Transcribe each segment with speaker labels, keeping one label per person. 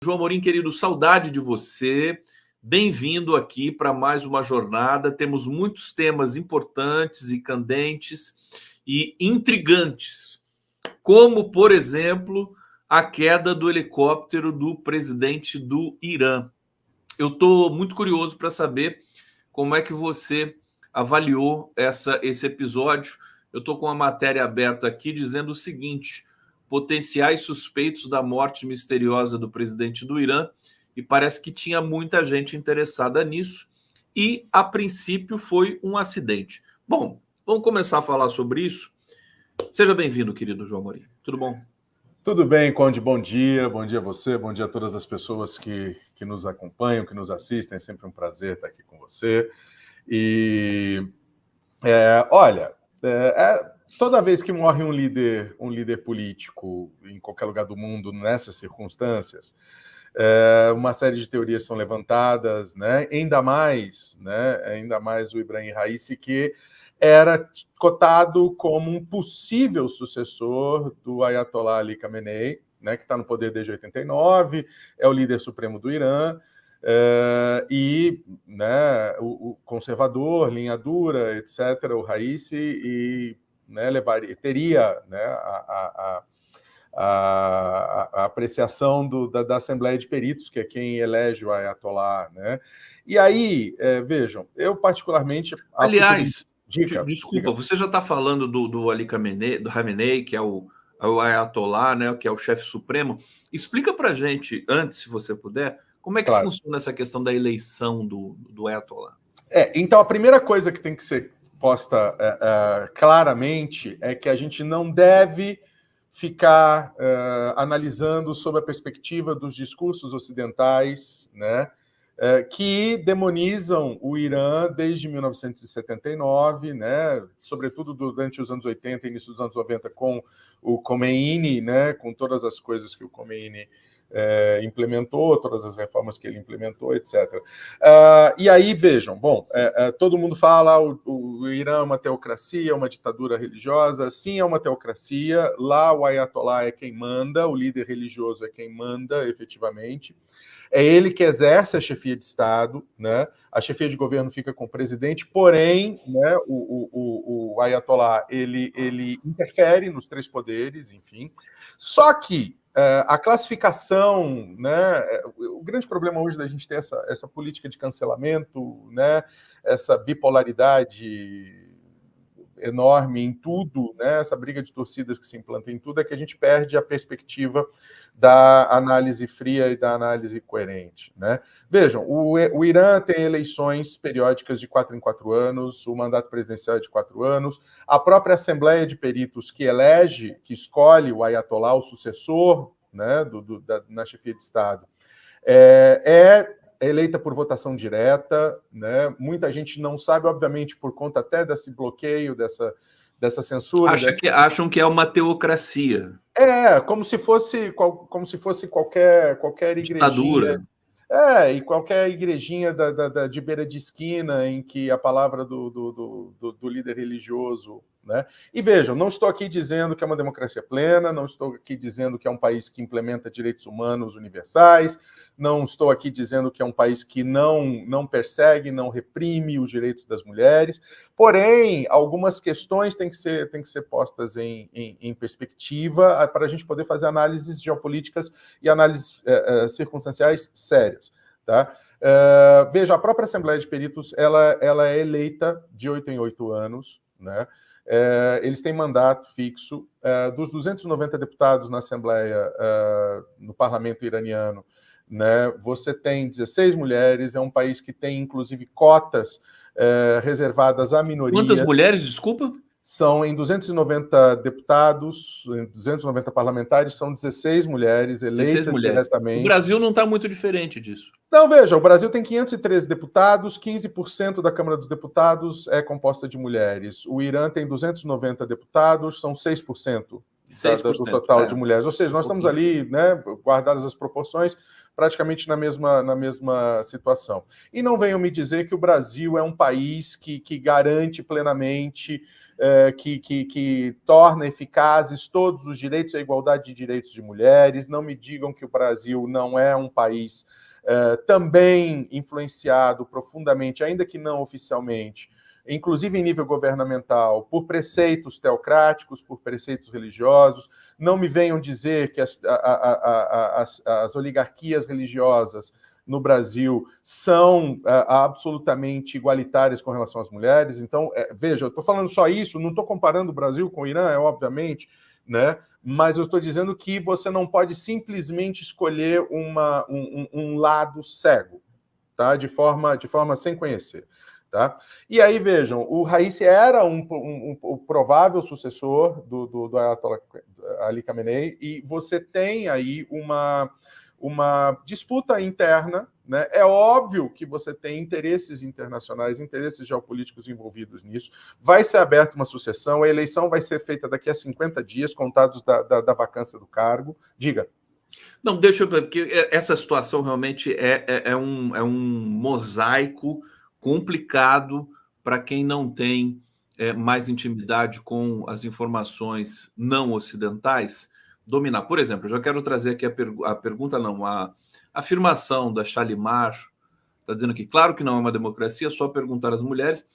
Speaker 1: João Amorim, querido, saudade de você. Bem-vindo aqui para mais uma jornada. Temos muitos temas importantes e candentes e intrigantes, como, por exemplo, a queda do helicóptero do presidente do Irã. Eu estou muito curioso para saber como é que você avaliou esse episódio. Eu estou com a matéria aberta aqui dizendo o seguinte: potenciais suspeitos da morte misteriosa do presidente do Irã, e parece que tinha muita gente interessada nisso, e a princípio foi um acidente. Bom, vamos começar a falar sobre isso. Seja bem-vindo, querido João Amorim. Tudo bom?
Speaker 2: Tudo bem, Conde, bom dia a você, bom dia a todas as pessoas que nos acompanham, que nos assistem, é sempre um prazer estar aqui com você. E, toda vez que morre um líder político em qualquer lugar do mundo, nessas circunstâncias, uma série de teorias são levantadas, né? Ainda mais o Ibrahim Raisi, que era cotado como um possível sucessor do Ayatollah Ali Khamenei, né, que está no poder desde 89, é o líder supremo do Irã, né, o conservador, linha dura, etc., o Raisi, e né, teria né, a apreciação da Assembleia de Peritos, que é quem elege o Ayatollah, né? E aí, vejam, eu particularmente...
Speaker 1: Aliás, desculpa, você já está falando do Ali Khamenei, que é o Ayatollah, né, que é o chefe supremo. Explica para a gente, antes, se você puder, como é que funciona essa questão da eleição do Ayatollah.
Speaker 2: Então, a primeira coisa que tem que ser posta claramente é que a gente não deve ficar analisando sob a perspectiva dos discursos ocidentais, né, que demonizam o Irã desde 1979, né, sobretudo durante os anos 80 e início dos anos 90, com o Khomeini, né, com todas as coisas que o Khomeini implementou, todas as reformas que ele implementou, etc. E aí, vejam, todo mundo fala o Irã é uma teocracia, uma ditadura religiosa. Sim, é uma teocracia. Lá o Ayatollah é quem manda, o líder religioso é quem manda, efetivamente. É ele que exerce a chefia de Estado, né? A chefia de governo fica com o presidente, porém, né, o Ayatollah ele interfere nos três poderes, enfim. Só que a classificação, né, o grande problema hoje da gente ter essa política de cancelamento, né, essa bipolaridade enorme em tudo, né, essa briga de torcidas que se implanta em tudo, é que a gente perde a perspectiva da análise fria e da análise coerente, né? Vejam, o Irã tem eleições periódicas de 4 em 4 anos, o mandato presidencial é de 4 anos, a própria Assembleia de Peritos que escolhe o Ayatollah, o sucessor, né, na chefia de Estado, é eleita por votação direta, né? Muita gente não sabe, obviamente, por conta até desse bloqueio, dessa censura.
Speaker 1: Acham que é uma teocracia.
Speaker 2: Como se fosse qualquer
Speaker 1: ditadura.
Speaker 2: Igrejinha. E qualquer igrejinha de beira de esquina em que a palavra do líder religioso, né? E vejam, não estou aqui dizendo que é uma democracia plena, não estou aqui dizendo que é um país que implementa direitos humanos universais, não estou aqui dizendo que é um país que não persegue, não reprime os direitos das mulheres, porém, algumas questões têm que ser postas em perspectiva para a gente poder fazer análises geopolíticas e análises circunstanciais sérias. Tá? Veja, a própria Assembleia de Peritos ela é eleita de 8 em 8 anos, né? Eles têm mandato fixo. Dos 290 deputados na Assembleia, no parlamento iraniano, né, você tem 16 mulheres, é um país que tem, inclusive, cotas reservadas à minoria.
Speaker 1: Quantas mulheres, desculpa?
Speaker 2: São em 290 deputados, em 290 parlamentares, são 16 mulheres eleitas diretamente.
Speaker 1: O Brasil não está muito diferente disso.
Speaker 2: Não, veja, o Brasil tem 513 deputados, 15% da Câmara dos Deputados é composta de mulheres. O Irã tem 290 deputados, são 6% do total de mulheres. Ou seja, nós estamos ali, né, guardadas as proporções, praticamente na mesma situação. E não venham me dizer que o Brasil é um país que garante plenamente, que torna eficazes todos os direitos, a igualdade de direitos de mulheres. Não me digam que o Brasil não é um país também influenciado profundamente, ainda que não oficialmente, inclusive em nível governamental, por preceitos teocráticos, por preceitos religiosos. Não me venham dizer que as oligarquias religiosas no Brasil são absolutamente igualitárias com relação às mulheres. Então, veja, eu estou falando só isso, não estou comparando o Brasil com o Irã, obviamente, né? Mas eu estou dizendo que você não pode simplesmente escolher um lado cego, tá? De forma sem conhecer. Tá? E aí, vejam, o Raisi era o provável sucessor do Ayatollah Ali Khamenei, e você tem aí uma disputa interna, né? É óbvio que você tem interesses internacionais, interesses geopolíticos envolvidos nisso. Vai ser aberta uma sucessão, a eleição vai ser feita daqui a 50 dias, contados da vacância do cargo. Diga.
Speaker 1: Não, deixa eu ver, porque essa situação realmente é um mosaico complicado para quem não tem mais intimidade com as informações não ocidentais dominar. Por exemplo, eu já quero trazer aqui a pergunta, não, a afirmação da Shalimar, está dizendo aqui, claro que não é uma democracia, só perguntar às mulheres.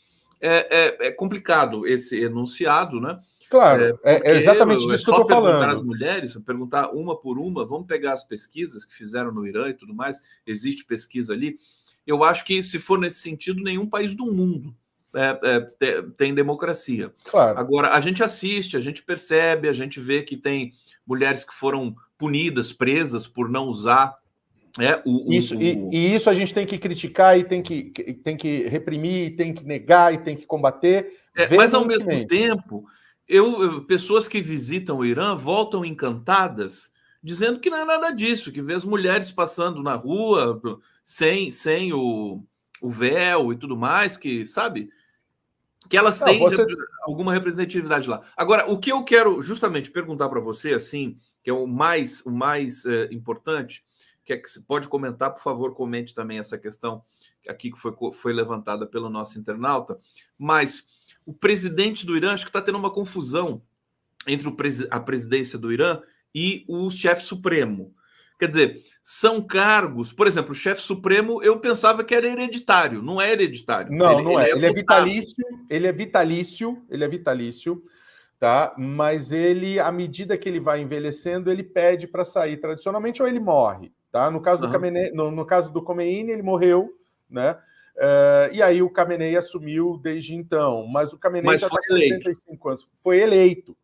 Speaker 1: É complicado esse enunciado, né?
Speaker 2: Claro, é exatamente disso que eu estou falando.
Speaker 1: Só perguntar às mulheres, perguntar uma por uma, vamos pegar as pesquisas que fizeram no Irã e tudo mais, existe pesquisa ali. Eu acho que, se for nesse sentido, nenhum país do mundo tem democracia.
Speaker 2: Claro.
Speaker 1: Agora, a gente assiste, a gente percebe, a gente vê que tem mulheres que foram punidas, presas por não usar.
Speaker 2: E isso a gente tem que criticar e tem que reprimir, tem que negar e tem que combater.
Speaker 1: Mas, ao mesmo tempo, pessoas que visitam o Irã voltam encantadas, dizendo que não é nada disso, que vê as mulheres passando na rua sem o véu e tudo mais, que, sabe, que elas têm alguma representatividade lá. Agora, o que eu quero justamente perguntar para você, assim, que é o mais importante, que você pode comentar, por favor, comente também essa questão aqui que foi levantada pelo nosso internauta, mas o presidente do Irã, acho que está tendo uma confusão entre a presidência do Irã e o chefe supremo. Quer dizer, são cargos... Por exemplo, o chefe supremo, eu pensava que era hereditário. Não é hereditário.
Speaker 2: Não é. Ele é vitalício, tá? Mas ele, à medida que ele vai envelhecendo, ele pede para sair tradicionalmente ou ele morre, tá? No caso do Khamenei, no caso do Khomeini, ele morreu, né? E aí o Khamenei assumiu desde então, mas o Khamenei já está com 85 anos. Foi eleito.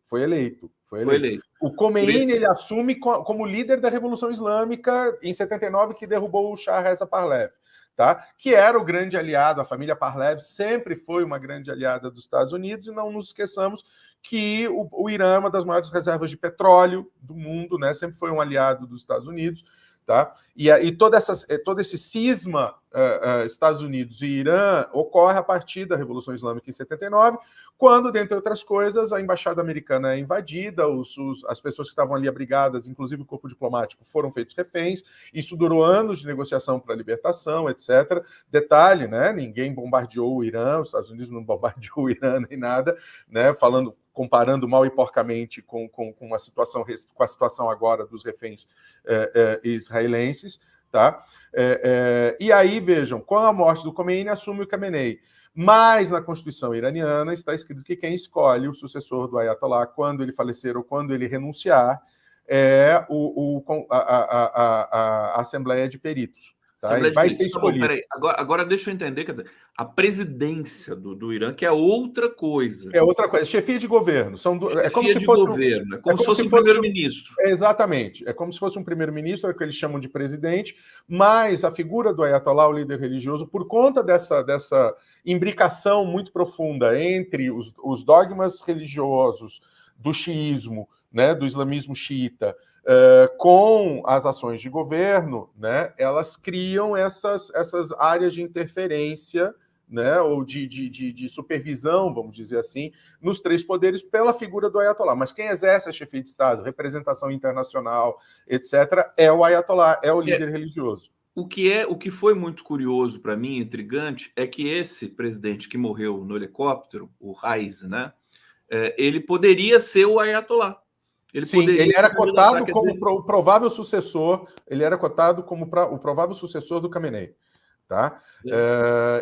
Speaker 2: O Khomeini ele assume como líder da Revolução Islâmica em 79, que derrubou o Shah Reza Pahlavi, tá? Que era o grande aliado, a família Pahlavi sempre foi uma grande aliada dos Estados Unidos, e não nos esqueçamos que o Irã é uma das maiores reservas de petróleo do mundo, né? Sempre foi um aliado dos Estados Unidos. Tá? E todo esse cisma Estados Unidos e Irã ocorre a partir da Revolução Islâmica em 79, quando, dentre outras coisas, a embaixada americana é invadida, as pessoas que estavam ali abrigadas, inclusive o corpo diplomático, foram feitos reféns. Isso durou anos de negociação para a libertação, etc. Detalhe, né? Ninguém bombardeou o Irã, os Estados Unidos não bombardeou o Irã nem nada, né? Comparando mal e porcamente com a situação agora dos reféns israelenses, tá? E aí, vejam, com a morte do Khomeini, assume o Khamenei. Mas na Constituição iraniana está escrito que quem escolhe o sucessor do Ayatollah, quando ele falecer ou quando ele renunciar, é a Assembleia de Peritos. Tá? Ele vai ser escolhido.
Speaker 1: Tá bom, agora deixa eu entender, quer dizer, a presidência do Irã, que é outra coisa.
Speaker 2: É outra coisa, chefia de governo.
Speaker 1: É como se fosse governo, é como se fosse um primeiro-ministro.
Speaker 2: Exatamente, é como se fosse um primeiro-ministro, é o que eles chamam de presidente, mas a figura do Ayatollah, o líder religioso, por conta dessa imbricação muito profunda entre os dogmas religiosos do xiismo, né, do islamismo xiita, com as ações de governo, né, elas criam essas áreas de interferência, né, ou de supervisão, vamos dizer assim, nos três poderes pela figura do Ayatollah. Mas quem exerce a chefia de Estado, representação internacional, etc., é o Ayatollah, é o líder religioso.
Speaker 1: O que foi muito curioso para mim, intrigante, é que esse presidente que morreu no helicóptero, o Raisi, né, ele poderia ser o Ayatollah.
Speaker 2: Ele era cotado como o provável sucessor, ele era cotado como o provável sucessor do Khamenei. Tá?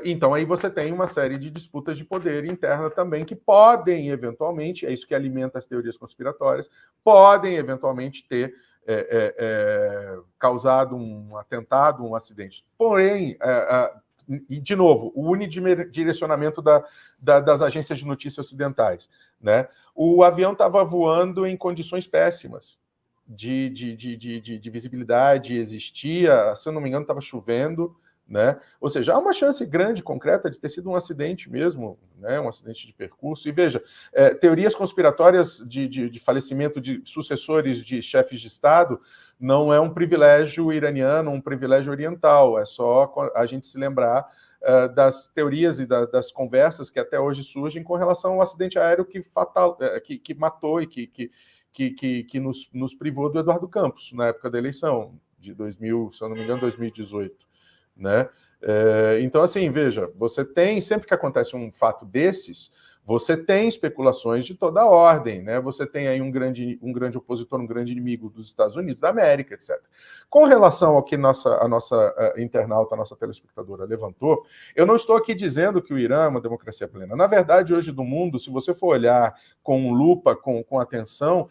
Speaker 2: Então aí você tem uma série de disputas de poder interna também que podem eventualmente, é isso que alimenta as teorias conspiratórias, podem eventualmente ter causado um atentado, um acidente. Porém, e de novo, o unidirecionamento das agências de notícias ocidentais, né? O avião estava voando em condições péssimas de visibilidade, existia, se eu não me engano, estava chovendo, né? Ou seja, há uma chance grande, concreta, de ter sido um acidente mesmo, né? Um acidente de percurso. E veja, teorias conspiratórias de falecimento de sucessores de chefes de Estado não é um privilégio iraniano, um privilégio oriental. É só a gente se lembrar das teorias e das conversas que até hoje surgem com relação ao acidente aéreo que matou e que nos privou do Eduardo Campos, na época da eleição, de 2000, se eu não me engano, 2018. Né? Então, assim, veja, você tem, sempre que acontece um fato desses, você tem especulações de toda a ordem, né? Você tem aí um grande opositor, um grande inimigo dos Estados Unidos, da América, etc. Com relação ao que a nossa internauta, a nossa telespectadora levantou, eu não estou aqui dizendo que o Irã é uma democracia plena. Na verdade, hoje do mundo, se você for olhar com lupa, com atenção,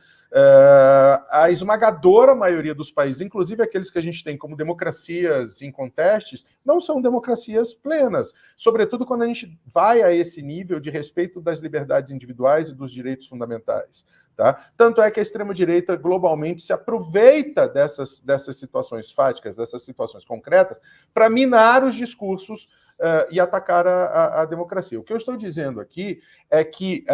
Speaker 2: a esmagadora maioria dos países, inclusive aqueles que a gente tem como democracias incontestes, não são democracias plenas, sobretudo quando a gente vai a esse nível de respeito das liberdades individuais e dos direitos fundamentais. Tá? Tanto é que a extrema-direita globalmente se aproveita dessas situações fáticas, dessas situações concretas, para minar os discursos e atacar a democracia. O que eu estou dizendo aqui é que,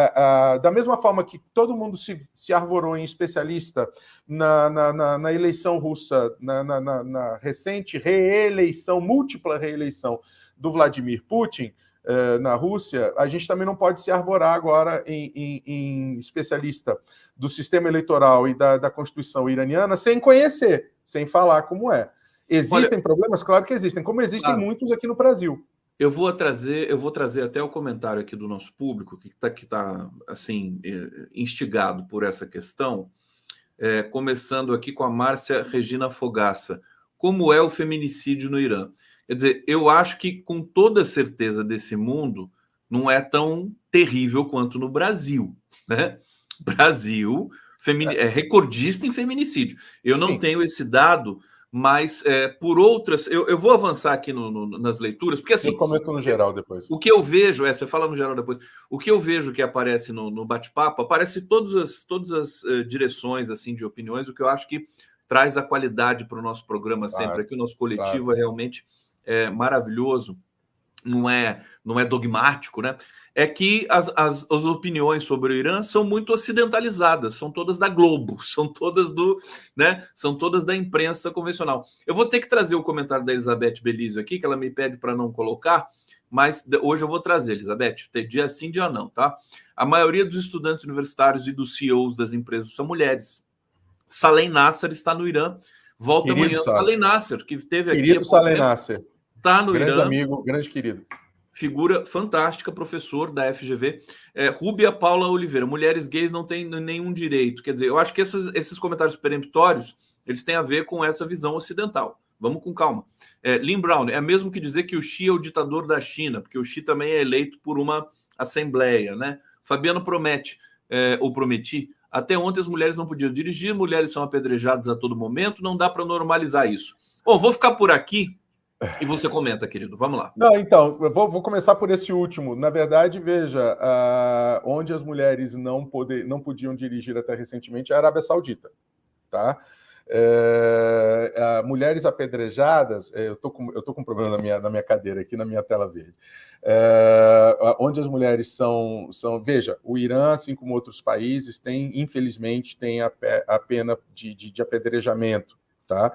Speaker 2: da mesma forma que todo mundo se arvorou em especialista na eleição russa, na recente reeleição, múltipla reeleição do Vladimir Putin, na Rússia, a gente também não pode se arvorar agora em especialista do sistema eleitoral e da Constituição iraniana sem conhecer, sem falar como é. Existem problemas? Claro que existem, como existem muitos aqui no Brasil.
Speaker 1: Eu vou trazer até o comentário aqui do nosso público, que está assim, instigado por essa questão, começando aqui com a Márcia Regina Fogaça. Como é o feminicídio no Irã? Quer dizer, eu acho que com toda certeza desse mundo não é tão terrível quanto no Brasil, né? Brasil é recordista em feminicídio. Eu não tenho esse dado, mas por outras... Eu vou avançar aqui nas leituras, porque assim...
Speaker 2: Eu comento no geral depois.
Speaker 1: O que eu vejo, você fala no geral depois, o que eu vejo que aparece no bate-papo, aparece todas as direções assim de opiniões, o que eu acho que traz a qualidade para o nosso programa sempre. Aqui o nosso coletivo é realmente maravilhoso, não é dogmático, né? É que as opiniões sobre o Irã são muito ocidentalizadas, são todas da Globo, são todas são todas da imprensa convencional. Eu vou ter que trazer o comentário da Elizabeth Belizio aqui, que ela me pede para não colocar, mas hoje eu vou trazer, Elizabeth, tem dia sim, dia não, tá? A maioria dos estudantes universitários e dos CEOs das empresas são mulheres. Salem Nasser está no Irã. Volta amanhã. Salem Nasser, que teve aqui...
Speaker 2: Querido Salem Nasser.
Speaker 1: Está no
Speaker 2: grande
Speaker 1: Irã.
Speaker 2: Grande amigo, grande querido.
Speaker 1: Figura fantástica, professor da FGV. Rúbia Paula Oliveira. Mulheres gays não têm nenhum direito. Quer dizer, eu acho que esses comentários peremptórios, eles têm a ver com essa visão ocidental. Vamos com calma. Lynn Brown, é mesmo que dizer que o Xi é o ditador da China, porque o Xi também é eleito por uma assembleia, né? Fabiano prometi, até ontem as mulheres não podiam dirigir, mulheres são apedrejadas a todo momento, não dá para normalizar isso. Bom, vou ficar por aqui e você comenta, querido. Vamos lá.
Speaker 2: Não, então, eu vou começar por esse último. Na verdade, veja, onde as mulheres não podiam dirigir até recentemente é a Arábia Saudita, tá? Mulheres apedrejadas, eu tô com um problema na minha cadeira aqui, na minha tela verde. Onde as mulheres são... Veja, o Irã, assim como outros países, infelizmente, tem a pena de apedrejamento, tá?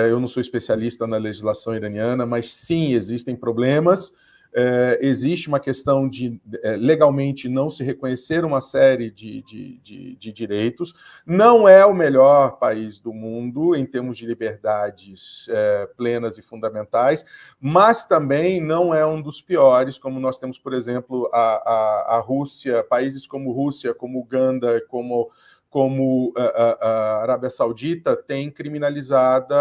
Speaker 2: Eu não sou especialista na legislação iraniana, mas sim, existem problemas existe uma questão de legalmente não se reconhecer uma série de direitos. Não é o melhor país do mundo em termos de liberdades plenas e fundamentais, mas também não é um dos piores, como nós temos, por exemplo, a Rússia, países como Rússia, como Uganda, como a Arábia Saudita tem criminalizada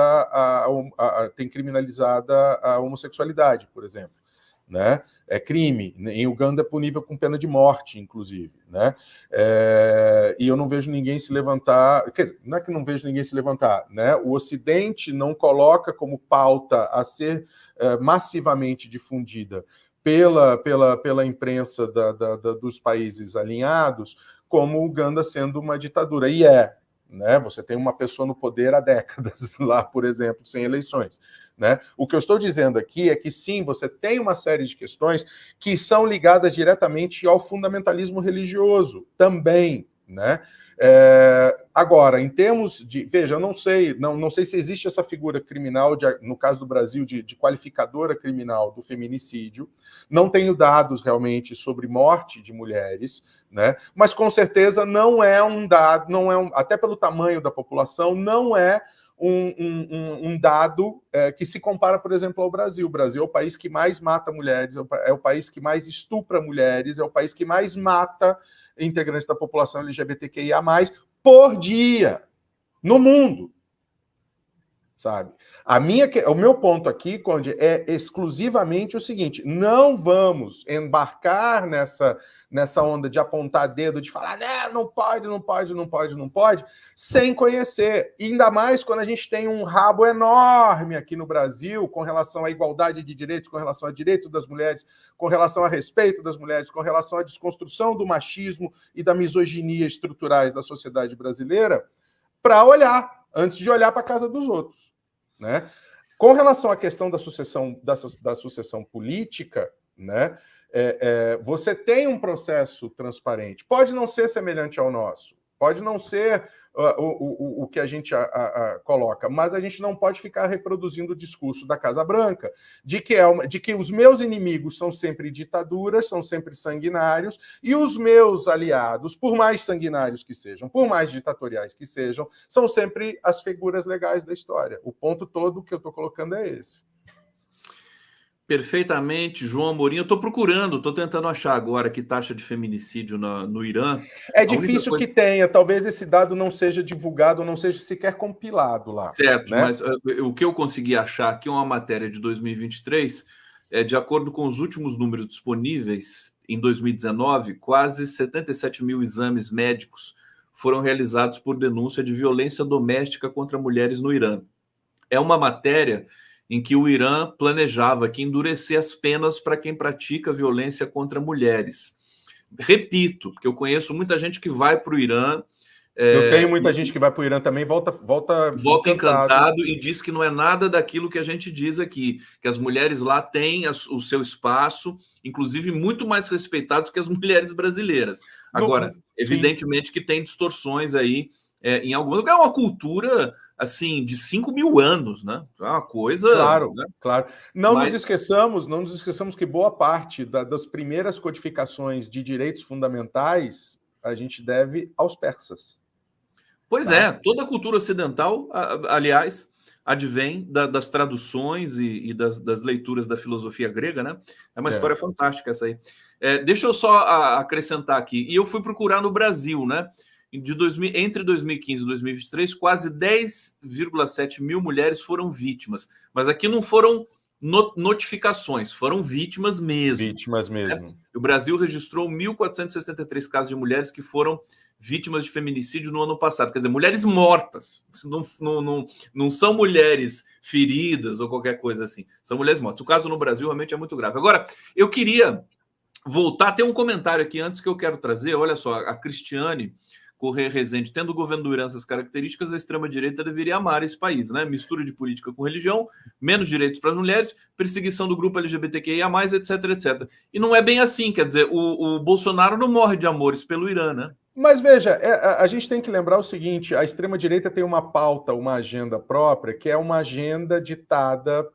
Speaker 2: a homossexualidade, por exemplo. Né? É crime. Em Uganda é punível com pena de morte, inclusive. Né? E eu não vejo ninguém se levantar. Quer dizer, não é que não vejo ninguém se levantar. Né? O Ocidente não coloca como pauta a ser massivamente difundida pela imprensa dos países alinhados, como Uganda sendo uma ditadura. E né? Você tem uma pessoa no poder há décadas lá, por exemplo, sem eleições. Né? O que eu estou dizendo aqui é que, sim, você tem uma série de questões que são ligadas diretamente ao fundamentalismo religioso também. Né? Agora, em termos de... Veja, eu não sei se existe essa figura criminal, no caso do Brasil, de qualificadora criminal do feminicídio. Não tenho dados realmente sobre morte de mulheres, né? Mas com certeza não é um dado, até pelo tamanho da população, não é um dado que se compara, por exemplo, ao Brasil. O Brasil é o país que mais mata mulheres, é o país que mais estupra mulheres, é o país que mais mata integrantes da população LGBTQIA+, por dia, no mundo. Sabe? O meu ponto aqui, Conde, é exclusivamente o seguinte: não vamos embarcar nessa onda de apontar dedo, de falar não pode, sem conhecer. E ainda mais quando a gente tem um rabo enorme aqui no Brasil com relação à igualdade de direitos, com relação a direitos das mulheres, com relação a respeito das mulheres, com relação à desconstrução do machismo e da misoginia estruturais da sociedade brasileira, para olhar, antes de olhar para a casa dos outros. Né? Com relação à questão da sucessão política, né, você tem um processo transparente. Pode não ser semelhante ao nosso, pode não ser o que a gente coloca, mas a gente não pode ficar reproduzindo o discurso da Casa Branca de que os meus inimigos são sempre ditaduras, são sempre sanguinários, e os meus aliados, por mais sanguinários que sejam, por mais ditatoriais que sejam, são sempre as figuras legais da história. O ponto todo que eu estou colocando é esse.
Speaker 1: Perfeitamente, João Amorim. Eu estou tentando achar agora que taxa de feminicídio no Irã.
Speaker 2: É difícil que tenha, talvez esse dado não seja divulgado, não seja sequer compilado lá.
Speaker 1: Certo,
Speaker 2: né?
Speaker 1: Mas o que eu consegui achar aqui é uma matéria de 2023, de acordo com os últimos números disponíveis, em 2019, quase 77 mil exames médicos foram realizados por denúncia de violência doméstica contra mulheres no Irã. É uma matéria em que o Irã planejava que endurecer as penas para quem pratica violência contra mulheres. Repito, porque eu conheço muita gente que vai para o Irã.
Speaker 2: Eu tenho muita gente que vai para o Irã também, volta
Speaker 1: encantado e diz que não é nada daquilo que a gente diz aqui, que as mulheres lá têm o seu espaço, inclusive muito mais respeitado que as mulheres brasileiras. Agora, evidentemente que tem distorções aí em algum lugar. É uma cultura assim de 5 mil anos, né? É uma coisa.
Speaker 2: Claro,
Speaker 1: né?
Speaker 2: Claro. Não nos esqueçamos que boa parte das primeiras codificações de direitos fundamentais a gente deve aos persas.
Speaker 1: Pois é, toda a cultura ocidental, aliás, advém das traduções e das leituras da filosofia grega, né? É uma história fantástica essa aí. Deixa eu só acrescentar aqui. E eu fui procurar no Brasil, né? Entre 2015 e 2023, quase 10,7 mil mulheres foram vítimas. Mas aqui não foram notificações, foram vítimas mesmo.
Speaker 2: Vítimas mesmo.
Speaker 1: Né? O Brasil registrou 1.463 casos de mulheres que foram vítimas de feminicídio no ano passado. Quer dizer, mulheres mortas. Não são mulheres feridas ou qualquer coisa assim. São mulheres mortas. O caso no Brasil realmente é muito grave. Agora, eu queria voltar. Tem um comentário aqui antes que eu quero trazer. Olha só, a Cristiane Corrêa Rezende: tendo o governo do Irã essas características, a extrema-direita deveria amar esse país, né? Mistura de política com religião, menos direitos para as mulheres, perseguição do grupo LGBTQIA+, etc, etc. E não é bem assim, quer dizer, o Bolsonaro não morre de amores pelo Irã, né?
Speaker 2: Mas veja, a gente tem que lembrar o seguinte: a extrema-direita tem uma pauta, uma agenda própria, que é uma agenda ditada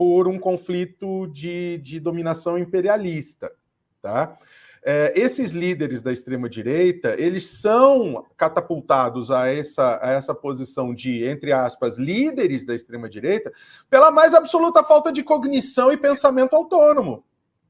Speaker 2: por um conflito de dominação imperialista, tá? Esses líderes da extrema-direita, eles são catapultados a essa posição de, entre aspas, líderes da extrema-direita, pela mais absoluta falta de cognição e pensamento autônomo.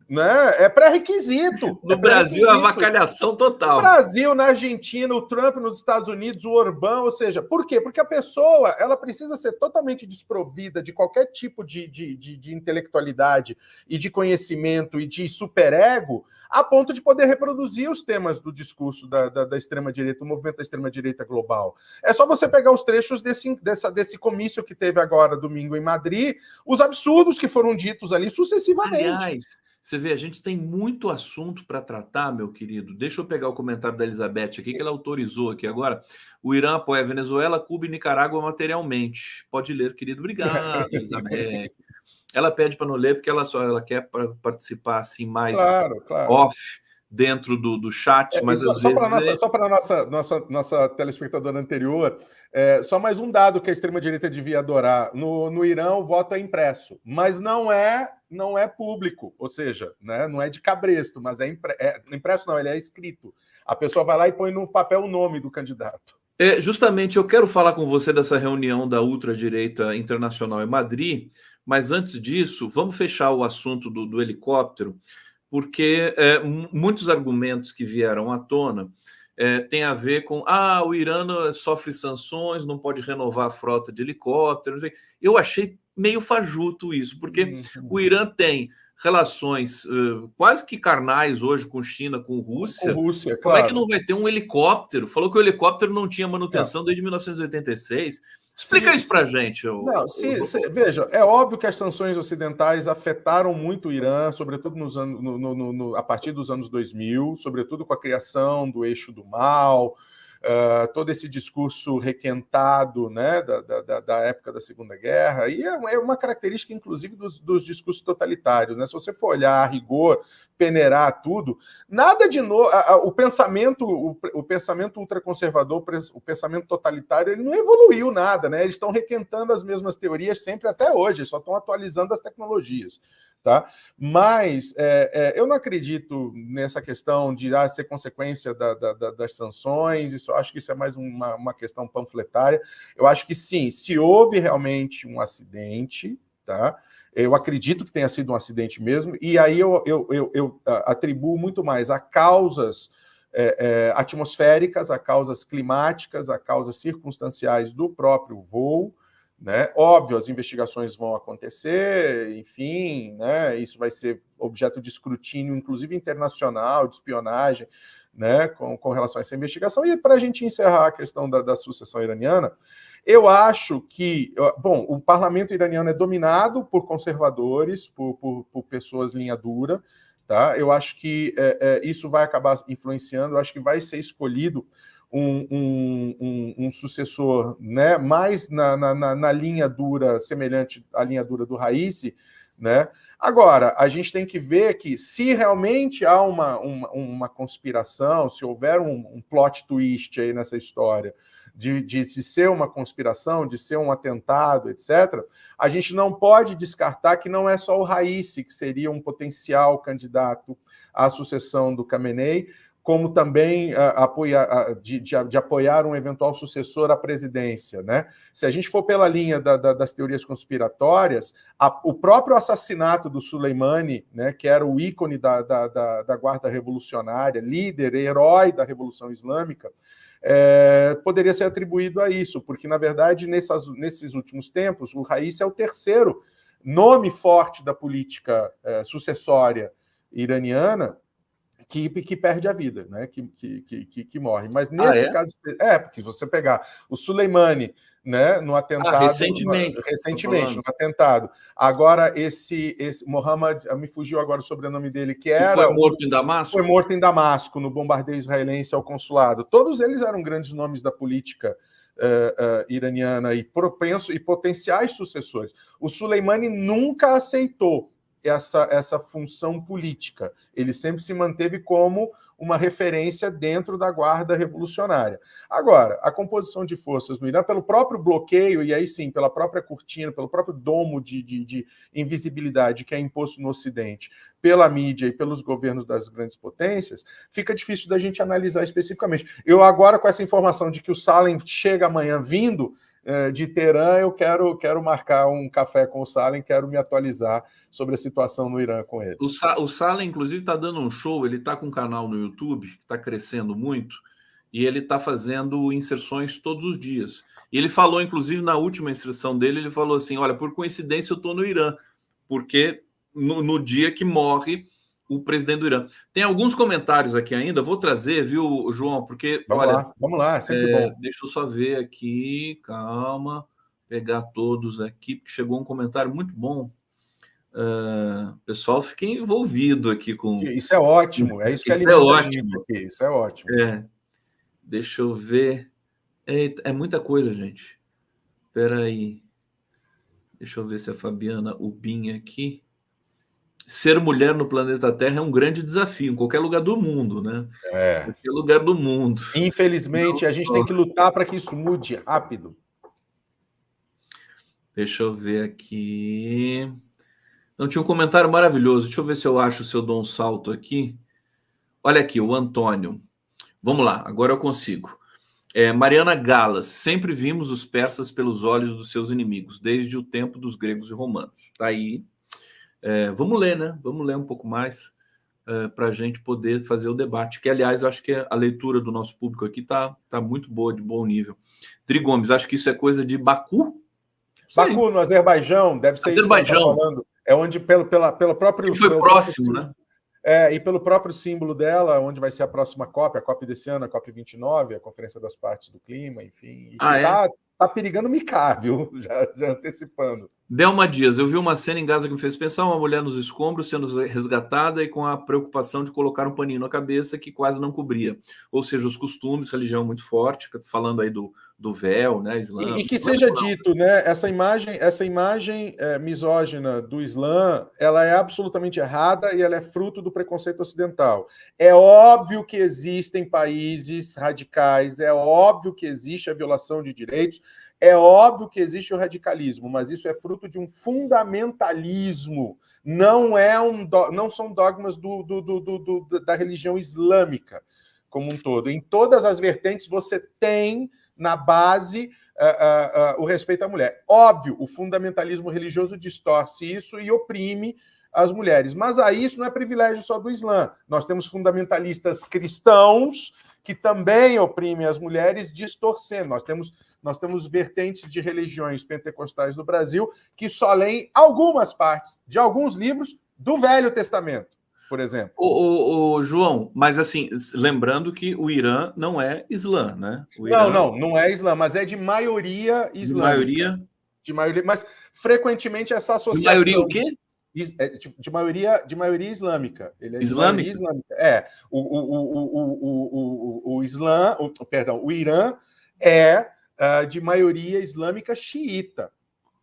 Speaker 2: Né? É pré-requisito.
Speaker 1: No Brasil, é avacalhação total.
Speaker 2: No Brasil, na Argentina, o Trump nos Estados Unidos, o Orbán, ou seja, por quê? Porque a pessoa ela precisa ser totalmente desprovida de qualquer tipo de intelectualidade e de conhecimento e de superego, a ponto de poder reproduzir os temas do discurso da extrema-direita, do movimento da extrema-direita global. É só você pegar os trechos desse comício que teve agora, domingo, em Madrid, os absurdos que foram ditos ali sucessivamente.
Speaker 1: Aliás, você vê, a gente tem muito assunto para tratar, meu querido. Deixa eu pegar o comentário da Elizabeth aqui, que ela autorizou aqui agora. O Irã apoia a Venezuela, Cuba e Nicarágua materialmente. Pode ler, querido. Obrigado, Elizabeth. Ela pede para não ler, porque ela quer participar assim mais off dentro do chat, mas às vezes...
Speaker 2: Só para a nossa telespectadora anterior, só mais um dado que a extrema-direita devia adorar. No Irã, o voto é impresso, mas não é público, ou seja, né, não é de cabresto, mas impresso não, ele é escrito. A pessoa vai lá e põe no papel o nome do candidato.
Speaker 1: Justamente, eu quero falar com você dessa reunião da ultradireita internacional em Madrid, mas antes disso, vamos fechar o assunto do helicóptero, porque muitos argumentos que vieram à tona tem a ver com o Irã sofre sanções, não pode renovar a frota de helicópteros. Eu achei meio fajuto isso, porque o Irã tem relações quase que carnais hoje com China, com Rússia.
Speaker 2: Claro.
Speaker 1: Como é que não vai ter um helicóptero? Falou que o helicóptero não tinha manutenção desde 1986. Explica isso para a gente.
Speaker 2: Veja, é óbvio que as sanções ocidentais afetaram muito o Irã, sobretudo a partir dos anos 2000, sobretudo com a criação do eixo do mal, todo esse discurso requentado, né, da época da Segunda Guerra, e é uma característica, inclusive, dos discursos totalitários. Né? Se você for olhar a rigor, peneirar tudo, nada de novo. O pensamento ultraconservador, o pensamento totalitário, ele não evoluiu nada, né? Eles estão requentando as mesmas teorias sempre até hoje, só estão atualizando as tecnologias. Tá? Mas eu não acredito nessa questão de ser consequência das sanções. Acho que isso é mais uma questão panfletária. Eu acho que sim, se houve realmente um acidente, tá? Eu acredito que tenha sido um acidente mesmo, e aí eu atribuo muito mais a causas atmosféricas, a causas climáticas, a causas circunstanciais do próprio voo. Né? Óbvio, as investigações vão acontecer, enfim, né? Isso vai ser objeto de escrutínio, inclusive internacional, de espionagem, né? com relação a essa investigação. E para a gente encerrar a questão da sucessão iraniana, eu acho que, bom, o parlamento iraniano é dominado por conservadores, por pessoas linha dura, tá? Eu acho que isso vai acabar influenciando, eu acho que vai ser escolhido um sucessor, né, mais na linha dura, semelhante à linha dura do Raisi, né? Agora, a gente tem que ver que se realmente há uma conspiração, se houver um plot twist aí nessa história, de ser uma conspiração, de ser um atentado, etc., a gente não pode descartar que não é só o Raisi que seria um potencial candidato à sucessão do Khamenei, como também de apoiar um eventual sucessor à presidência. Né? Se a gente for pela linha das teorias conspiratórias, o próprio assassinato do Soleimani, né, que era o ícone da Guarda Revolucionária, líder, herói da Revolução Islâmica, poderia ser atribuído a isso, porque, na verdade, nesses últimos tempos, o Raisi é o terceiro nome forte da política sucessória iraniana, que perde a vida, né? que morre. Mas nesse caso, porque você pegar o Soleimani, né, no atentado... recentemente, no atentado. Agora, esse Mohammad, me fugiu agora o sobrenome dele, que
Speaker 1: foi morto em Damasco?
Speaker 2: Foi morto em Damasco, no bombardeio israelense ao consulado. Todos eles eram grandes nomes da política iraniana e potenciais sucessores. O Soleimani nunca aceitou, essa função política. Ele sempre se manteve como uma referência dentro da guarda revolucionária. Agora, a composição de forças no Irã, pelo próprio bloqueio, e aí sim, pela própria cortina, pelo próprio domo de invisibilidade que é imposto no Ocidente, pela mídia e pelos governos das grandes potências, fica difícil da gente analisar especificamente. Eu agora, com essa informação de que o Salem chega amanhã vindo de Teherã, eu quero marcar um café com o Salem, quero me atualizar sobre a situação no Irã com ele.
Speaker 1: O Salem, inclusive, está dando um show, ele está com um canal no YouTube, que está crescendo muito, e ele está fazendo inserções todos os dias. E ele falou, inclusive, na última inserção dele, ele falou assim, olha, por coincidência eu estou no Irã, porque no dia que morre o presidente do Irã. Tem alguns comentários aqui ainda, vou trazer, viu, João? Porque,
Speaker 2: vamos lá, sempre bom.
Speaker 1: Deixa eu só ver aqui, calma, pegar todos aqui, porque chegou um comentário muito bom. O pessoal fica envolvido aqui com...
Speaker 2: Isso é ótimo, é isso que
Speaker 1: é ótimo.
Speaker 2: Aqui. Isso é ótimo.
Speaker 1: Deixa eu ver. É muita coisa, gente. Espera aí. Deixa eu ver se a Fabiana Ubin aqui... Ser mulher no planeta Terra é um grande desafio, em qualquer lugar do mundo, né? Em qualquer lugar do mundo.
Speaker 2: Infelizmente, a gente tem que lutar para que isso mude rápido.
Speaker 1: Deixa eu ver aqui. Não, tinha um comentário maravilhoso. Deixa eu ver se eu dou um salto aqui. Olha aqui, o Antônio. Vamos lá, agora eu consigo. Mariana Galas. Sempre vimos os persas pelos olhos dos seus inimigos, desde o tempo dos gregos e romanos. Tá aí. Vamos ler, né? Vamos ler um pouco mais para a gente poder fazer o debate. Que, aliás, eu acho que a leitura do nosso público aqui tá muito boa, de bom nível. Dri Gomes, acho que isso é coisa de Baku?
Speaker 2: Baku, no Azerbaijão, deve ser
Speaker 1: Azerbaijão.
Speaker 2: Isso que eu tô falando. É onde, pelo próprio...
Speaker 1: Que foi próximo, né?
Speaker 2: E pelo próprio símbolo dela, onde vai ser a próxima COP, a COP desse ano, a COP 29, a Conferência das Partes do Clima, enfim. Tá perigando micar, viu? Já antecipando.
Speaker 1: Delma Dias, eu vi uma cena em Gaza que me fez pensar, uma mulher nos escombros sendo resgatada e com a preocupação de colocar um paninho na cabeça que quase não cobria. Ou seja, os costumes, religião muito forte, falando aí do véu, né, Islã.
Speaker 2: E que seja dito, né, essa imagem misógina do Islã, ela é absolutamente errada e ela é fruto do preconceito ocidental. É óbvio que existem países radicais, é óbvio que existe a violação de direitos, é óbvio que existe o radicalismo, mas isso é fruto de um fundamentalismo. Não são dogmas da religião islâmica como um todo. Em todas as vertentes você tem na base o respeito à mulher. Óbvio, o fundamentalismo religioso distorce isso e oprime as mulheres. Mas aí isso não é privilégio só do Islã. Nós temos fundamentalistas cristãos que também oprimem as mulheres, distorcendo. Nós temos vertentes de religiões pentecostais no Brasil que só leem algumas partes de alguns livros do Velho Testamento, por exemplo.
Speaker 1: João, mas assim, lembrando que o Irã não é Islã, né?
Speaker 2: Não é Islã, mas é de maioria islâmica. De maioria, mas frequentemente essa associação...
Speaker 1: De maioria o quê?
Speaker 2: De maioria islâmica. Ele é
Speaker 1: islâmica?
Speaker 2: O Irã é de maioria islâmica xiita.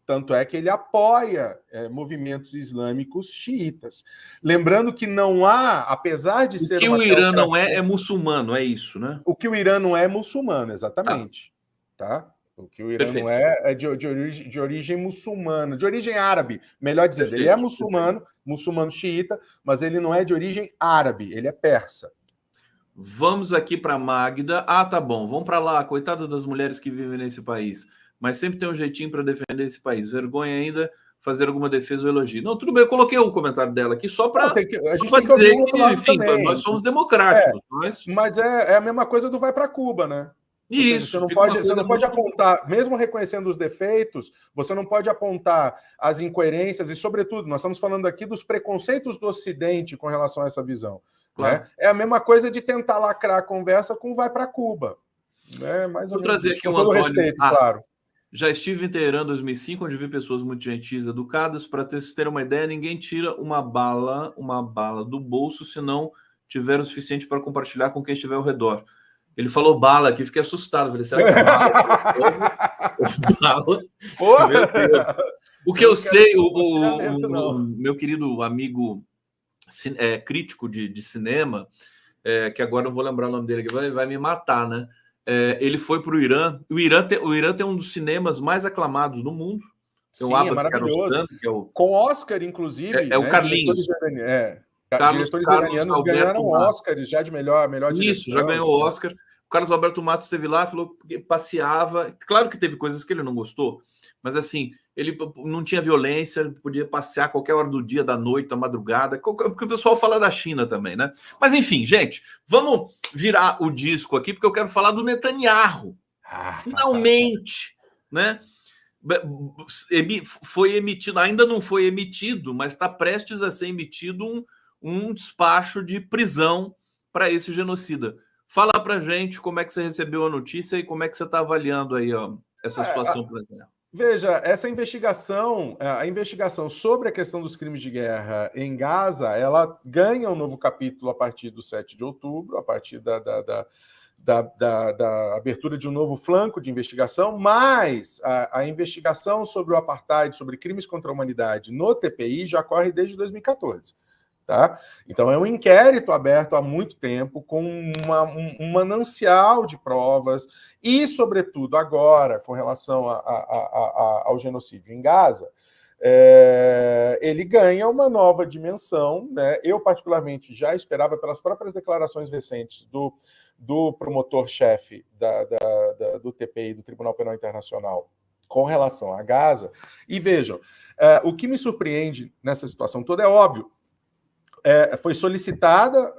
Speaker 2: Tanto é que ele apoia movimentos islâmicos xiitas. Lembrando que não há, apesar de ser...
Speaker 1: O que o Irã não é muçulmano, é isso, né?
Speaker 2: O que o Irã não é muçulmano, exatamente. Tá? O que o Irã não é de origem muçulmana, de origem árabe, melhor dizendo. Ele é muçulmano xiita, mas ele não é de origem árabe, ele é persa.
Speaker 1: Vamos aqui para Magda. Tá bom, vamos para lá. Coitada das mulheres que vivem nesse país. Mas sempre tem um jeitinho para defender esse país. Vergonha ainda fazer alguma defesa ou elogio. Não, tudo bem, eu coloquei o comentário dela aqui só para dizer que, enfim, nós somos democráticos.
Speaker 2: Mas é a mesma coisa do vai para Cuba, né?
Speaker 1: Isso.
Speaker 2: Você não pode apontar, mesmo reconhecendo os defeitos, você não pode apontar as incoerências e, sobretudo, nós estamos falando aqui dos preconceitos do Ocidente com relação a essa visão. Claro. Né? É a mesma coisa de tentar lacrar a conversa com vai para Cuba. Né?
Speaker 1: Vou trazer aqui um Antônio. Respeito, claro. Já estive em Teherã em 2005, onde vi pessoas muito gentis, educadas. Para vocês terem uma ideia, ninguém tira uma bala do bolso se não tiver o suficiente para compartilhar com quem estiver ao redor. Ele falou bala aqui, fiquei assustado. Falei, será que é bala? Bala? Meu Deus. O que eu sei,
Speaker 2: não.
Speaker 1: o meu querido amigo crítico de cinema, que agora não vou lembrar o nome dele, que vai me matar, né? Ele foi para o Irã. O Irã tem um dos cinemas mais aclamados do mundo. Tem o
Speaker 2: Sim, é
Speaker 1: Abbas
Speaker 2: maravilhoso.
Speaker 1: Kiarostami, que é o...
Speaker 2: Com Oscar, inclusive,
Speaker 1: o
Speaker 2: né?
Speaker 1: Carlinhos.
Speaker 2: Diretores iranianos ganharam Oscars já de melhor direção.
Speaker 1: Isso, já ganhou o Oscar. O Carlos Alberto Matos esteve lá, falou que passeava. Claro que teve coisas que ele não gostou, mas assim, ele não tinha violência, podia passear a qualquer hora do dia, da noite, da madrugada, porque o pessoal fala da China também, né? Mas enfim, gente, vamos virar o disco aqui, porque eu quero falar do Netanyahu. Finalmente, né? Foi emitido, ainda não foi emitido, mas está prestes a ser emitido um despacho de prisão para esse genocida. Fala para gente como é que você recebeu a notícia e como é que você está avaliando aí, ó, essa situação.
Speaker 2: Veja, essa investigação, a investigação sobre a questão dos crimes de guerra em Gaza, ela ganha um novo capítulo a partir do 7 de outubro, a partir da abertura de um novo flanco de investigação, mas a investigação sobre o apartheid, sobre crimes contra a humanidade no TPI já corre desde 2014. Tá? Então, é um inquérito aberto há muito tempo, com um manancial de provas, e, sobretudo, agora, com relação ao genocídio em Gaza, ele ganha uma nova dimensão. Né? Eu, particularmente, já esperava, pelas próprias declarações recentes do promotor-chefe do TPI, do Tribunal Penal Internacional, com relação a Gaza. E vejam, o que me surpreende nessa situação toda é óbvio. Foi solicitada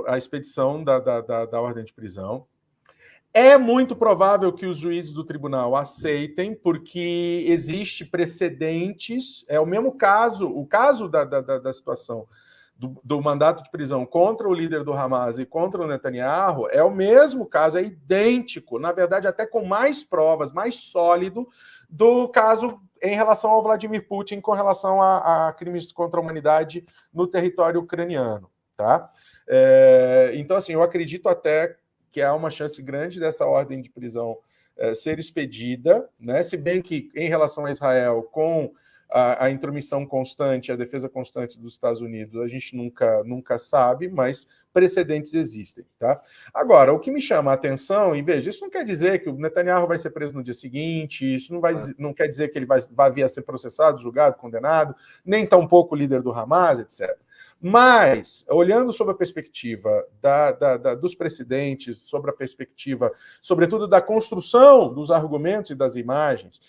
Speaker 2: a expedição da ordem de prisão. É muito provável que os juízes do tribunal aceitem, porque existe precedentes. É o mesmo caso, o caso da situação do mandato de prisão contra o líder do Hamas e contra o Netanyahu é o mesmo caso, é idêntico, na verdade, até com mais provas, mais sólido do caso em relação ao Vladimir Putin com relação a crimes contra a humanidade no território ucraniano. Tá? Então, assim, eu acredito até que há uma chance grande dessa ordem de prisão ser expedida, né? Se bem que, em relação a Israel, com a intromissão constante, a defesa constante dos Estados Unidos, a gente nunca sabe, mas precedentes existem. Tá? Agora, o que me chama a atenção, e veja, isso não quer dizer que o Netanyahu vai ser preso no dia seguinte, isso não quer dizer que ele vai vir a ser processado, julgado, condenado, nem tampouco o líder do Hamas, etc. Mas, olhando sob a perspectiva dos precedentes, sobre a perspectiva, sobretudo, da construção dos argumentos e das imagens,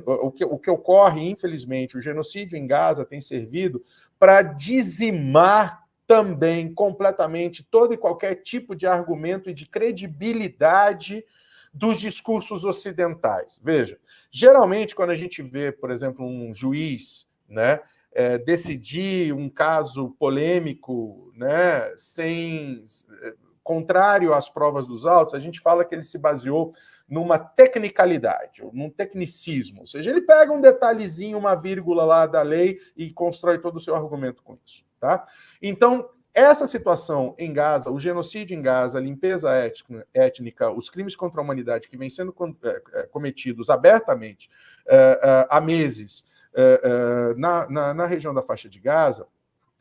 Speaker 2: o que ocorre, infelizmente, o genocídio em Gaza tem servido para dizimar também completamente todo e qualquer tipo de argumento e de credibilidade dos discursos ocidentais. Veja, geralmente, quando a gente vê, por exemplo, um juiz, né, decidir um caso polêmico, né, contrário às provas dos autos, a gente fala que ele se baseou numa tecnicalidade, num tecnicismo, ou seja, ele pega um detalhezinho, uma vírgula lá da lei e constrói todo o seu argumento com isso. Tá? Então, essa situação em Gaza, o genocídio em Gaza, a limpeza étnica, os crimes contra a humanidade que vêm sendo cometidos abertamente há meses na região da faixa de Gaza,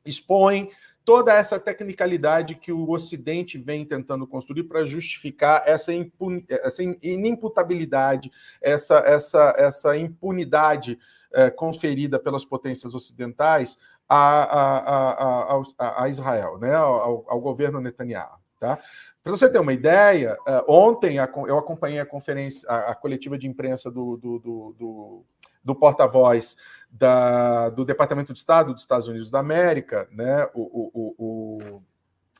Speaker 2: expõem toda essa tecnicalidade que o Ocidente vem tentando construir para justificar essa inimputabilidade, essa impunidade conferida pelas potências ocidentais a Israel, né, ao governo Netanyahu. Tá? Para você ter uma ideia, ontem eu acompanhei a conferência, a coletiva de imprensa do porta-voz do Departamento de Estado dos Estados Unidos da América, né, o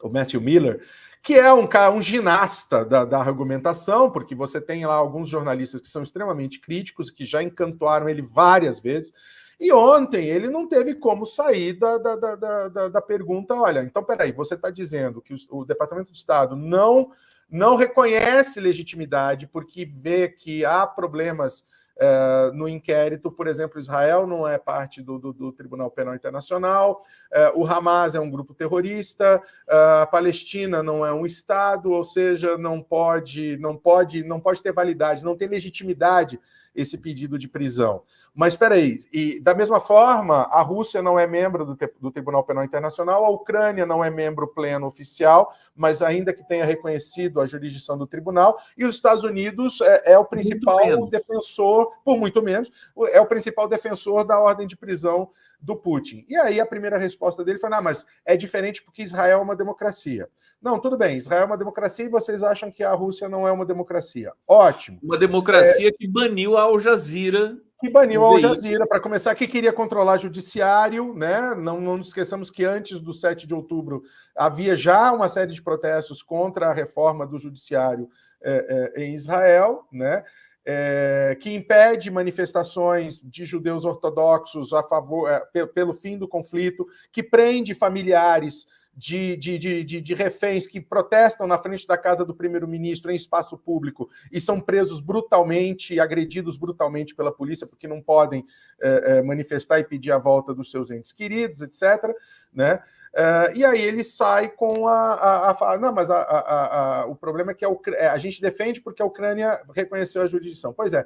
Speaker 2: Matthew Miller, que é um ginasta da argumentação, porque você tem lá alguns jornalistas que são extremamente críticos, que já encantoaram ele várias vezes, e ontem ele não teve como sair da pergunta, olha, então peraí, você está dizendo que o Departamento de Estado não reconhece legitimidade porque vê que há problemas no inquérito, por exemplo, Israel não é parte do Tribunal Penal Internacional, o Hamas é um grupo terrorista, a Palestina não é um Estado, ou seja, não pode ter validade, não tem legitimidade esse pedido de prisão. Mas espera aí, e da mesma forma, a Rússia não é membro do Tribunal Penal Internacional, a Ucrânia não é membro pleno oficial, mas ainda que tenha reconhecido a jurisdição do tribunal, e os Estados Unidos é o principal defensor, por muito menos, é o principal defensor da ordem de prisão do Putin. E aí a primeira resposta dele foi, não, mas é diferente porque Israel é uma democracia. Não, tudo bem, Israel é uma democracia e vocês acham que a Rússia não é uma democracia. Ótimo.
Speaker 1: Uma democracia que baniu a Al Jazeera.
Speaker 2: Que baniu a Al Jazeera, para começar, que queria controlar o judiciário, né? Não nos esqueçamos que antes do 7 de outubro havia já uma série de protestos contra a reforma do judiciário em Israel, né? Que impede manifestações de judeus ortodoxos a favor, pelo fim do conflito, que prende familiares de reféns que protestam na frente da casa do primeiro-ministro em espaço público e são presos brutalmente e agredidos brutalmente pela polícia porque não podem manifestar e pedir a volta dos seus entes queridos, etc., né? E aí ele sai com não, mas o problema é que a gente defende porque a Ucrânia reconheceu a jurisdição. Pois é,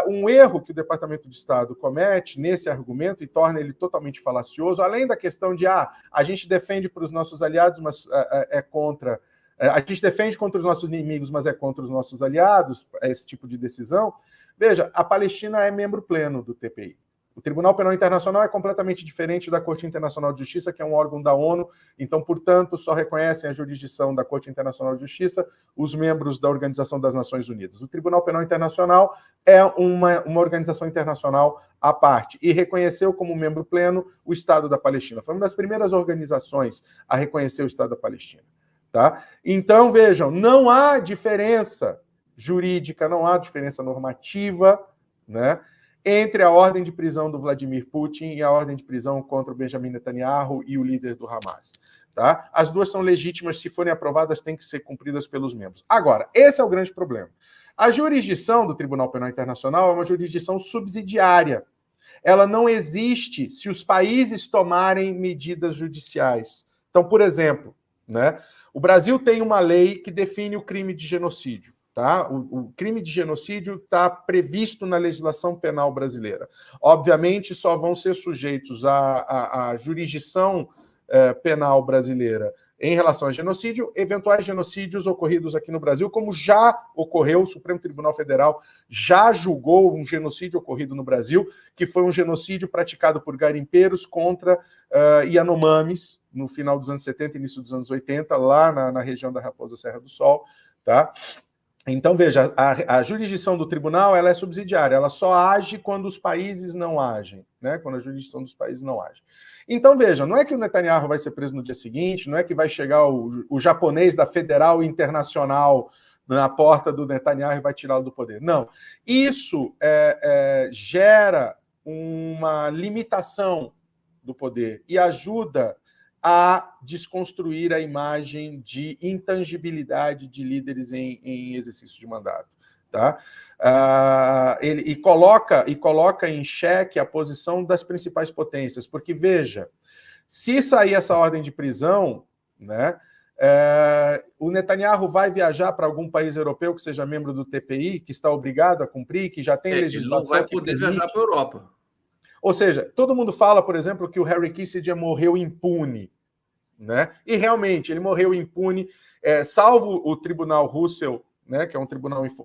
Speaker 2: um erro que o Departamento de Estado comete nesse argumento e torna ele totalmente falacioso, além da questão de a gente defende para os nossos aliados, mas é contra... a gente defende contra os nossos inimigos, mas é contra os nossos aliados, esse tipo de decisão. Veja, a Palestina é membro pleno do TPI. O Tribunal Penal Internacional é completamente diferente da Corte Internacional de Justiça, que é um órgão da ONU, então, portanto, só reconhecem a jurisdição da Corte Internacional de Justiça os membros da Organização das Nações Unidas. O Tribunal Penal Internacional é uma organização internacional à parte e reconheceu como membro pleno o Estado da Palestina. Foi uma das primeiras organizações a reconhecer o Estado da Palestina. Tá? Então, vejam, não há diferença jurídica, não há diferença normativa, né, entre a ordem de prisão do Vladimir Putin e a ordem de prisão contra o Benjamin Netanyahu e o líder do Hamas. Tá? As duas são legítimas, se forem aprovadas, têm que ser cumpridas pelos membros. Agora, esse é o grande problema. A jurisdição do Tribunal Penal Internacional é uma jurisdição subsidiária. Ela não existe se os países tomarem medidas judiciais. Então, por exemplo, né, o Brasil tem uma lei que define o crime de genocídio. Tá? O crime de genocídio está previsto na legislação penal brasileira. Obviamente, só vão ser sujeitos à jurisdição penal brasileira em relação a genocídio, eventuais genocídios ocorridos aqui no Brasil, como já ocorreu, o Supremo Tribunal Federal já julgou um genocídio ocorrido no Brasil, que foi um genocídio praticado por garimpeiros contra Yanomamis, no final dos anos 70, início dos anos 80, lá na região da Raposa Serra do Sol, tá? Então, veja, a jurisdição do tribunal ela é subsidiária, ela só age quando os países não agem, né? Quando a jurisdição dos países não age. Então, veja, não é que o Netanyahu vai ser preso no dia seguinte, não é que vai chegar o japonês da Federal Internacional na porta do Netanyahu e vai tirá-lo do poder. Não. Isso gera uma limitação do poder e ajuda a desconstruir a imagem de intangibilidade de líderes em exercício de mandato. Tá? Ele coloca em xeque a posição das principais potências, porque, veja, se sair essa ordem de prisão, né, o Netanyahu vai viajar para algum país europeu que seja membro do TPI, que está obrigado a cumprir, que já tem legislação.
Speaker 1: Ele não vai poder viajar para a Europa.
Speaker 2: Ou seja, todo mundo fala, por exemplo, que o Harry Kissinger morreu impune, né? E realmente ele morreu impune, salvo o Tribunal Russell, né, que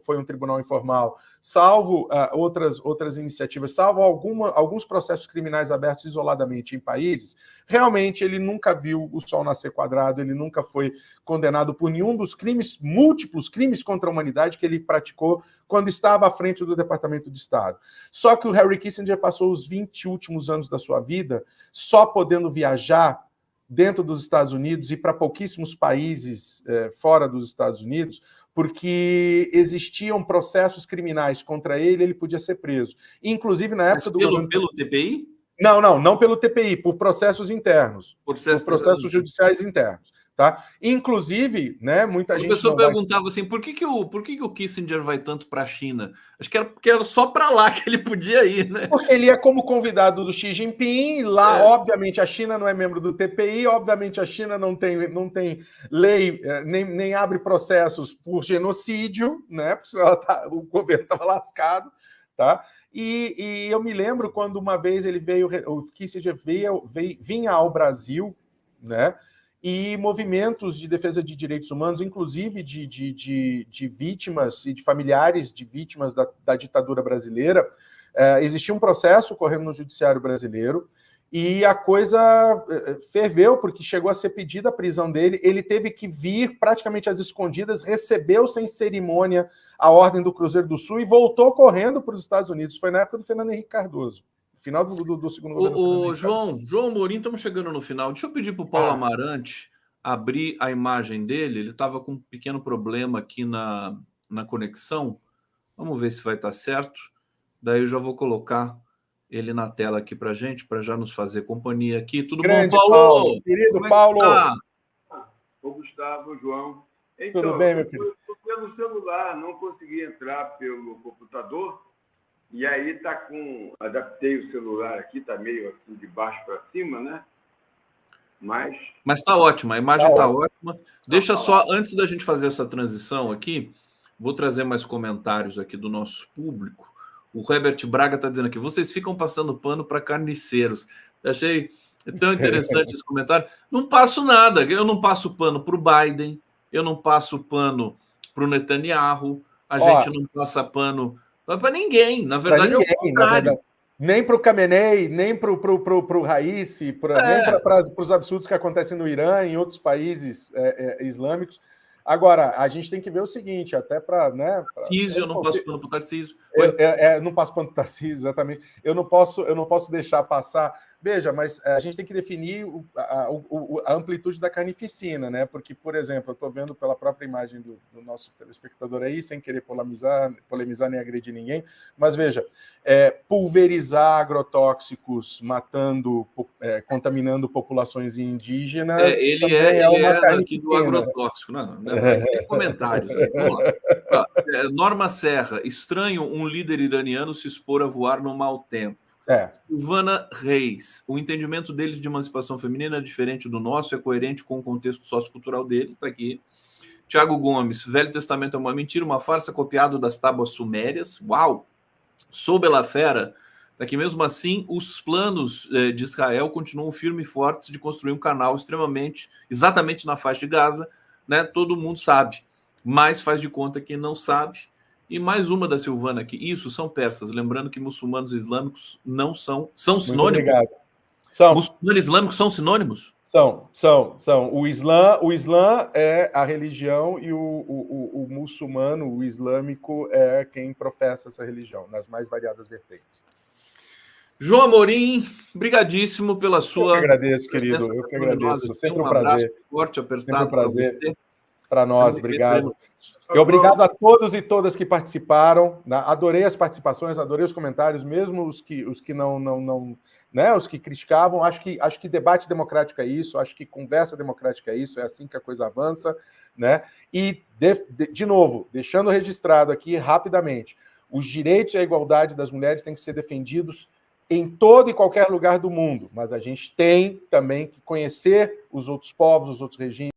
Speaker 2: foi um tribunal informal, salvo outras iniciativas, salvo alguns processos criminais abertos isoladamente em países, realmente ele nunca viu o sol nascer quadrado, ele nunca foi condenado por nenhum dos múltiplos crimes contra a humanidade que ele praticou quando estava à frente do Departamento de Estado. Só que o Harry Kissinger passou os 20 últimos anos da sua vida só podendo viajar dentro dos Estados Unidos e para pouquíssimos países fora dos Estados Unidos, porque existiam processos criminais contra ele, ele podia ser preso. Inclusive, na época do governo...
Speaker 1: Pelo TPI?
Speaker 2: Não pelo TPI, por processos internos. Por processos judiciais internos. Tá? Inclusive, né, muita gente...
Speaker 1: A pessoa perguntava assim, por que o Kissinger vai tanto para a China? Acho que era só para lá que ele podia ir, né?
Speaker 2: Porque ele é como convidado do Xi Jinping, lá, obviamente, a China não é membro do TPI, obviamente a China não tem lei, nem abre processos por genocídio, né? Porque o governo estava lascado, tá? E eu me lembro quando uma vez ele veio, o Kissinger vinha ao Brasil, né? E movimentos de defesa de direitos humanos, inclusive de vítimas e de familiares de vítimas da ditadura brasileira, existia um processo correndo no judiciário brasileiro e a coisa ferveu, porque chegou a ser pedida a prisão dele, ele teve que vir praticamente às escondidas, recebeu sem cerimônia a ordem do Cruzeiro do Sul e voltou correndo para os Estados Unidos. Foi na época do Fernando Henrique Cardoso. Final do segundo governo.
Speaker 1: João Amorim, estamos chegando no final. Deixa eu pedir para o Paulo Amarante abrir a imagem dele. Ele estava com um pequeno problema aqui na conexão. Vamos ver se vai estar certo. Daí eu já vou colocar ele na tela aqui para gente, para já nos fazer companhia aqui. Tudo
Speaker 2: Grande,
Speaker 1: bom, Paulo?
Speaker 2: Querido Paulo.
Speaker 3: Ô, Gustavo, João. Então,
Speaker 2: tudo bem, meu filho?
Speaker 3: Pelo celular, não consegui entrar pelo computador. E aí adaptei o celular aqui, tá meio assim de baixo para cima, né? Mas
Speaker 1: tá ótima, a imagem tá ótima. Deixa só, antes da gente fazer essa transição aqui, vou trazer mais comentários aqui do nosso público. O Herbert Braga está dizendo aqui, vocês ficam passando pano para carniceiros. Achei tão interessante esse comentário. Não passo nada, eu não passo pano para o Biden, eu não passo pano para o Netanyahu, gente não passa pano para ninguém, na verdade é o contrário.
Speaker 2: Nem para o Khamenei, nem para o Raisi, nem para os absurdos que acontecem no Irã e em outros países islâmicos. Agora, a gente tem que ver o seguinte, até para... Né,
Speaker 1: Tarcísio, eu não passo pano para o Tarcísio.
Speaker 2: Não passo pano para o Tarcísio, exatamente. Eu não posso deixar passar... Veja, mas a gente tem que definir a amplitude da carnificina, né? Porque, por exemplo, eu estou vendo pela própria imagem do nosso telespectador aí, sem querer polemizar nem agredir ninguém, mas veja, pulverizar agrotóxicos, matando, contaminando populações indígenas...
Speaker 1: Ele é aqui do agrotóxico. Não, mas tem comentários aí. Vamos lá. Norma Serra, estranho um líder iraniano se expor a voar no mau tempo. Silvana Reis, o entendimento deles de emancipação feminina é diferente do nosso, é coerente com o contexto sociocultural deles, está aqui. Tiago Gomes, Velho Testamento é uma mentira, uma farsa copiado das tábuas sumérias. Uau! Sou Bela Fera, está aqui. Mesmo assim, os planos de Israel continuam firmes e fortes de construir um canal exatamente na faixa de Gaza, né? Todo mundo sabe, mas faz de conta que não sabe. E mais uma da Silvana aqui. Isso, são persas. Lembrando que muçulmanos islâmicos não são sinônimos. Muçulmanos islâmicos são sinônimos?
Speaker 2: São. O Islã é a religião e o muçulmano, o islâmico, é quem professa essa religião, nas mais variadas vertentes.
Speaker 1: João Amorim, brigadíssimo pela sua...
Speaker 2: Eu que agradeço, querido. Eu que agradeço. Sempre um prazer.
Speaker 1: Forte, apertado
Speaker 2: para
Speaker 1: você.
Speaker 2: Para nós, obrigado. E obrigado a todos e todas que participaram. Adorei as participações, adorei os comentários, mesmo os que não né, os que criticavam. Acho que debate democrático é isso, acho que conversa democrática é isso, é assim que a coisa avança, né? E, de novo, deixando registrado aqui rapidamente, os direitos e a igualdade das mulheres têm que ser defendidos em todo e qualquer lugar do mundo, mas a gente tem também que conhecer os outros povos, os outros regimes,